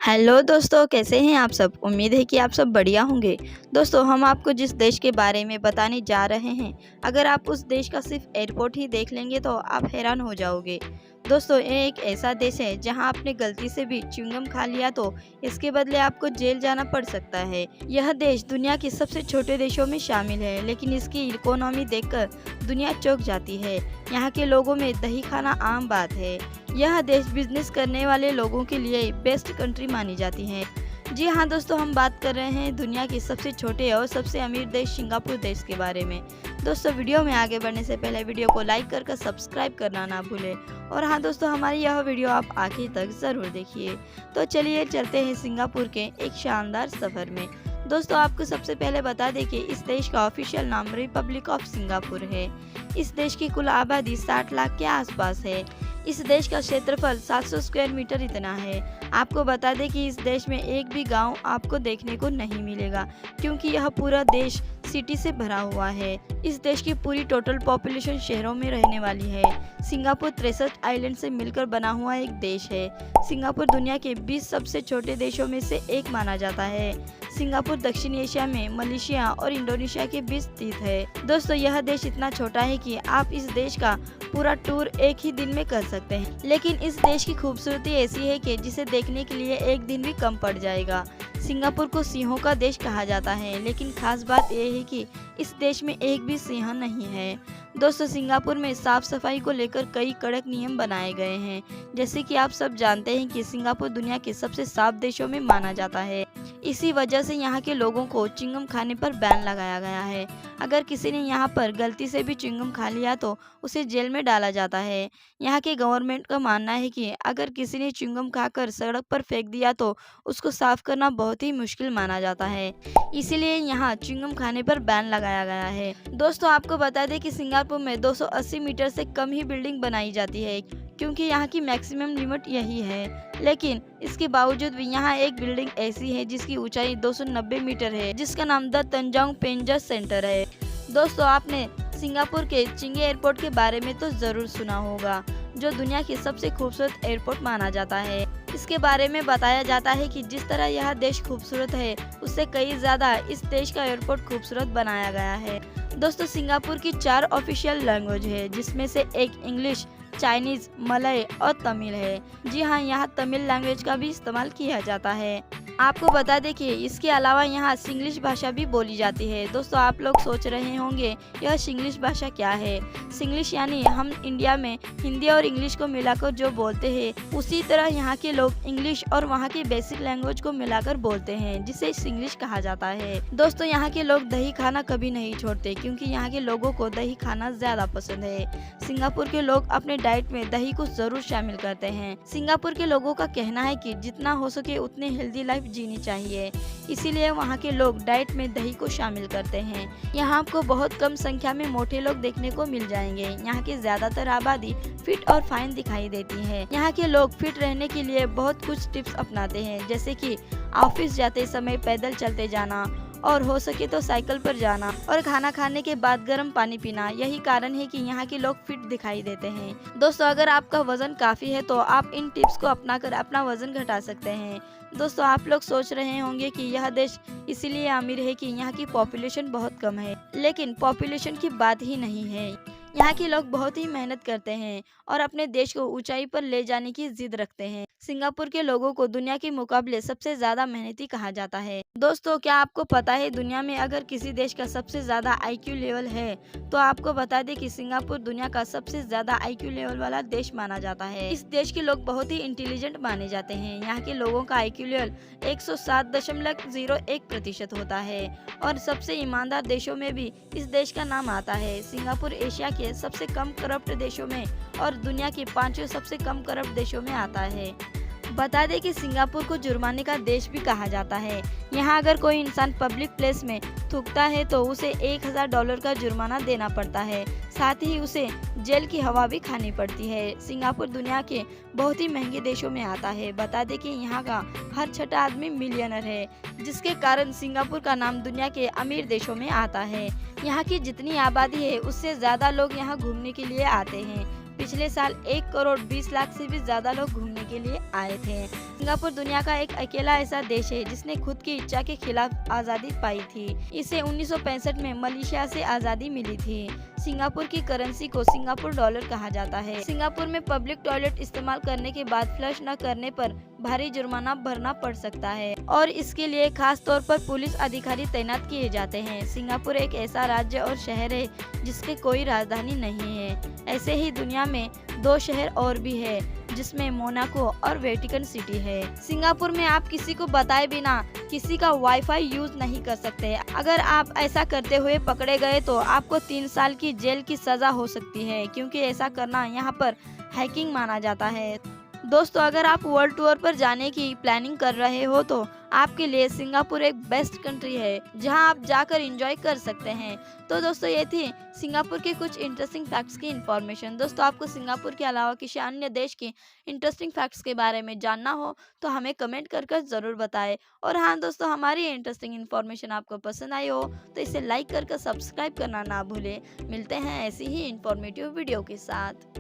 Hello दोस्तों, कैसे हैं आप सब। उम्मीद है कि आप सब बढ़िया होंगे। दोस्तों, हम आपको जिस देश के बारे में बताने जा रहे हैं, अगर आप उस देश का सिर्फ एयरपोर्ट ही देख लेंगे तो आप हैरान हो जाओगे। दोस्तों, ये एक ऐसा देश है जहां आपने गलती से भी च्युइंगम खा लिया तो इसके बदले आपको जेल जाना पड़ सकता है। यह देश दुनिया के सबसे छोटे देशों में शामिल है, लेकिन इसकी इकोनॉमी देखकर दुनिया चौंक जाती है। यहाँ के लोगों में दही खाना आम बात है। यह देश बिजनेस करने वाले लोगों के लिए बेस्ट कंट्री मानी जाती है। जी हाँ दोस्तों, हम बात कर रहे हैं दुनिया के सबसे छोटे और सबसे अमीर देश सिंगापुर देश के बारे में। दोस्तों, वीडियो में आगे बढ़ने से पहले वीडियो को लाइक कर सब्सक्राइब करना ना भूलें। और हाँ दोस्तों, हमारी यह वीडियो आप आखिर तक ज़रूर देखिए। तो चलिए चलते हैं सिंगापुर के एक शानदार सफ़र में। दोस्तों, आपको सबसे पहले बता दें कि इस देश का ऑफिशियल नाम रिपब्लिक ऑफ सिंगापुर है। इस देश की कुल आबादी 60 लाख के आसपास है। इस देश का क्षेत्रफल 700 स्क्वायर मीटर इतना है। आपको बता दें कि इस देश में एक भी गांव आपको देखने को नहीं मिलेगा, क्योंकि यह पूरा देश सिटी से भरा हुआ है। इस देश की पूरी टोटल पॉपुलेशन शहरों में रहने वाली है। सिंगापुर 63 आइलैंड से मिलकर बना हुआ एक देश है। सिंगापुर दुनिया के 20 सबसे छोटे देशों में से एक माना जाता है। सिंगापुर दक्षिण एशिया में मलेशिया और इंडोनेशिया के बीच स्थित है। दोस्तों, यह देश इतना छोटा है कि आप इस देश का पूरा टूर एक ही दिन में कर सकते हैं, लेकिन इस देश की खूबसूरती ऐसी है कि जिसे देखने के लिए एक दिन भी कम पड़ जाएगा। सिंगापुर को सिंहों का देश कहा जाता है, लेकिन खास बात यह है कि इस देश में एक भी सिंह नहीं है। दोस्तों, सिंगापुर में साफ सफाई को लेकर कई कड़क नियम बनाए गए हैं। जैसे कि आप सब जानते हैं कि सिंगापुर दुनिया के सबसे साफ देशों में माना जाता है। इसी वजह से यहाँ के लोगों को च्युइंगम खाने पर बैन लगाया गया है। अगर किसी ने यहाँ पर गलती से भी च्युइंगम खा लिया तो उसे जेल में डाला जाता है। यहाँ के गवर्नमेंट का मानना है कि अगर किसी ने च्युइंगम खाकर सड़क पर फेंक दिया तो उसको साफ करना बहुत ही मुश्किल माना जाता है। इसीलिए यहाँ च्युइंगम खाने पर बैन लगाया गया है। दोस्तों, आपको बता दें कि सिंगापुर में 280 मीटर से कम ही बिल्डिंग बनाई जाती है, क्योंकि यहाँ की मैक्सिमम लिमिट यही है। लेकिन इसके बावजूद भी यहाँ एक बिल्डिंग ऐसी है जिसकी ऊंचाई 290 मीटर है, जिसका नाम द तंजांग पेंजर सेंटर है। दोस्तों, आपने सिंगापुर के चिंगे एयरपोर्ट के बारे में तो जरूर सुना होगा, जो दुनिया की सबसे खूबसूरत एयरपोर्ट माना जाता है। इसके बारे में बताया जाता है कि जिस तरह यह देश खूबसूरत है, उससे कई ज्यादा इस देश का एयरपोर्ट खूबसूरत बनाया गया है। दोस्तों, सिंगापुर की 4 ऑफिशियल लैंग्वेज है, जिसमें से एक इंग्लिश, चाइनीज, मलय और तमिल है। जी हाँ, यहाँ तमिल लैंग्वेज का भी इस्तेमाल किया जाता है। आपको बता दें कि इसके अलावा यहाँ सिंग्लिश भाषा भी बोली जाती है। दोस्तों, आप लोग सोच रहे होंगे यह सिंग्लिश भाषा क्या है। सिंग्लिश यानी हम इंडिया में हिंदी और इंग्लिश को मिलाकर जो बोलते हैं, उसी तरह यहाँ के लोग इंग्लिश और वहाँ की बेसिक लैंग्वेज को मिलाकर बोलते हैं, जिसे सिंग्लिश कहा जाता है। दोस्तों, यहाँ के लोग दही खाना कभी नहीं छोड़ते, क्योंकि यहाँ के लोगों को दही खाना ज्यादा पसंद है। सिंगापुर के लोग अपने डाइट में दही को जरूर शामिल करते हैं। सिंगापुर के लोगों का कहना है कि जितना हो सके उतनी हेल्दी लाइफ जीनी चाहिए, इसीलिए वहाँ के लोग डाइट में दही को शामिल करते हैं। यहाँ आपको बहुत कम संख्या में मोटे लोग देखने को मिल जाएंगे। यहाँ की ज्यादातर आबादी फिट और फाइन दिखाई देती है। यहाँ के लोग फिट रहने के लिए बहुत कुछ टिप्स अपनाते हैं, जैसे कि ऑफिस जाते समय पैदल चलते जाना, और हो सके तो साइकिल पर जाना, और खाना खाने के बाद गर्म पानी पीना। यही कारण है कि यहाँ के लोग फिट दिखाई देते हैं। दोस्तों, अगर आपका वजन काफी है तो आप इन टिप्स को अपनाकर अपना वजन घटा सकते हैं। दोस्तों, आप लोग सोच रहे होंगे कि यह देश इसीलिए अमीर है कि यहाँ की पॉपुलेशन बहुत कम है, लेकिन पॉपुलेशन की बात ही नहीं है। यहाँ के लोग बहुत ही मेहनत करते हैं और अपने देश को ऊंचाई पर ले जाने की जिद रखते हैं। सिंगापुर के लोगों को दुनिया के मुकाबले सबसे ज्यादा मेहनती कहा जाता है। दोस्तों, क्या आपको पता है दुनिया में अगर किसी देश का सबसे ज्यादा आईक्यू लेवल है, तो आपको बता दें कि सिंगापुर दुनिया का सबसे ज्यादा आईक्यू लेवल वाला देश माना जाता है। इस देश के लोग बहुत ही इंटेलिजेंट माने जाते हैं। यहाँ के लोगों का आईक्यू लेवल 107.01% होता है, और सबसे ईमानदार देशों में भी इस देश का नाम आता है। सिंगापुर एशिया के सबसे कम करप्ट देशों में और दुनिया के 5वें सबसे कम करप्ट देशों में आता है। बता दें कि सिंगापुर को जुर्माने का देश भी कहा जाता है। यहाँ अगर कोई इंसान पब्लिक प्लेस में थूकता है तो उसे $1000 का जुर्माना देना पड़ता है। साथ ही उसे जेल की हवा भी खानी पड़ती है। सिंगापुर दुनिया के बहुत ही महंगे देशों में आता है। बता दें कि यहाँ का हर छठा आदमी मिलियनर है, जिसके कारण सिंगापुर का नाम दुनिया के अमीर देशों में आता है। यहाँ की जितनी आबादी है उससे ज़्यादा लोग यहाँ घूमने के लिए आते हैं। पिछले साल 1 करोड़ 20 लाख से भी ज्यादा लोग घूमने के लिए आए थे। सिंगापुर दुनिया का एक अकेला ऐसा देश है जिसने खुद की इच्छा के खिलाफ आज़ादी पाई थी। इसे 1965 में मलेशिया से आज़ादी मिली थी। सिंगापुर की करेंसी को सिंगापुर डॉलर कहा जाता है। सिंगापुर में पब्लिक टॉयलेट इस्तेमाल करने के बाद फ्लश न करने पर भारी जुर्माना भरना पड़ सकता है और इसके लिए खास तौर पर पुलिस अधिकारी तैनात किए जाते हैं। सिंगापुर एक ऐसा राज्य और शहर है जिसके कोई राजधानी नहीं है। ऐसे ही दुनिया में 2 शहर और भी है जिसमें मोनाको और वेटिकन सिटी है। सिंगापुर में आप किसी को बताए बिना किसी का वाईफाई यूज नहीं कर सकते। अगर आप ऐसा करते हुए पकड़े गए तो आपको 3 साल की जेल की सजा हो सकती है, क्योंकि ऐसा करना यहाँ पर हैकिंग माना जाता है। दोस्तों, अगर आप वर्ल्ड टूर पर जाने की प्लानिंग कर रहे हो तो आपके लिए सिंगापुर एक बेस्ट कंट्री है जहां आप जाकर एंजॉय कर सकते हैं। तो दोस्तों, ये थी सिंगापुर के कुछ इंटरेस्टिंग फैक्ट्स की इन्फॉर्मेशन। दोस्तों, आपको सिंगापुर के अलावा किसी अन्य देश की इंटरेस्टिंग फैक्ट्स के बारे में जानना हो तो हमें कमेंट कर ज़रूर बताएं। और हाँ दोस्तों, हमारी इंटरेस्टिंग इन्फॉर्मेशन आपको पसंद आई हो तो इसे लाइक कर सब्सक्राइब करना ना भूलें। मिलते हैं ऐसी ही इंफॉर्मेटिव वीडियो के साथ।